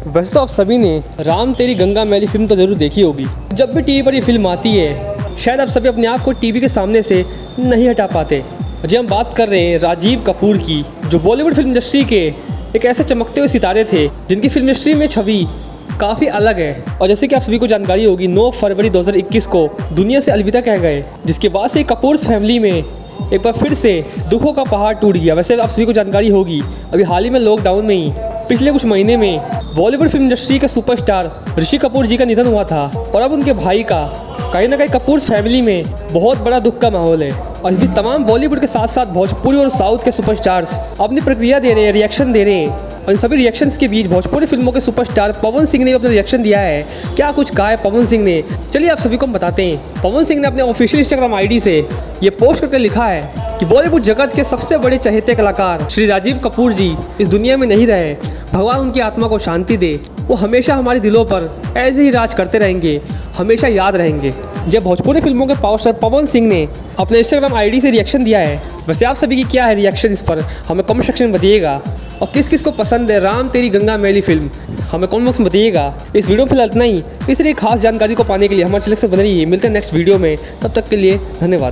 वैसे तो आप सभी ने राम तेरी गंगा मैली फिल्म तो ज़रूर देखी होगी। जब भी टीवी पर ये फिल्म आती है शायद आप सभी अपने आप को टीवी के सामने से नहीं हटा पाते। जी हम बात कर रहे हैं राजीव कपूर की, जो बॉलीवुड फिल्म इंडस्ट्री के एक ऐसे चमकते हुए सितारे थे जिनकी फिल्म इंडस्ट्री में छवि काफ़ी अलग है। और जैसे कि आप सभी को जानकारी होगी 9 फरवरी 2021 को दुनिया से अलविदा कह गए, जिसके बाद से कपूर्स फैमिली में एक बार फिर से दुखों का पहाड़ टूट गया। वैसे आप सभी को जानकारी होगी अभी हाल ही में लॉकडाउन में ही पिछले कुछ महीने में बॉलीवुड फिल्म इंडस्ट्री के सुपरस्टार ऋषि कपूर जी का निधन हुआ था और अब उनके भाई का कहीं ना कहीं कपूर्स फैमिली में बहुत बड़ा दुख का माहौल है। और इस बीच तमाम बॉलीवुड के साथ साथ भोजपुरी और साउथ के सुपरस्टार्स अपनी प्रतिक्रिया दे रहे हैं, रिएक्शन दे रहे हैं। और इन सभी रिएक्शंस के बीच भोजपुरी फिल्मों के सुपरस्टार पवन सिंह ने भी अपना रिएक्शन दिया है। क्या कुछ कहा है पवन सिंह ने, चलिए आप सभी को बताते हैं। पवन सिंह ने अपने ऑफिशियल इंस्टाग्राम आईडी से ये पोस्ट करके लिखा है कि बॉलीवुड जगत के सबसे बड़े चहेते कलाकार श्री राजीव कपूर जी इस दुनिया में नहीं रहे। भगवान उनकी आत्मा को शांति दे। वो हमेशा हमारे दिलों पर ऐसे ही राज करते रहेंगे, हमेशा याद रहेंगे। जब भोजपुरी फिल्मों के पावर स्टार पवन सिंह ने अपने इंस्टाग्राम आईडी से रिएक्शन दिया है, वैसे आप सभी की क्या है रिएक्शन इस पर हमें कमेंट सेक्शन में बताइएगा। और किस किस को पसंद है राम तेरी गंगा मैली फिल्म हमें कमेंट बॉक्स में बताइएगा। इस वीडियो में फिलहाल इतना ही। इस तरह खास जानकारी को पाने के लिए हमारे चैनल से बने रहिए। मिलते हैं नेक्स्ट वीडियो में, तब तक के लिए धन्यवाद।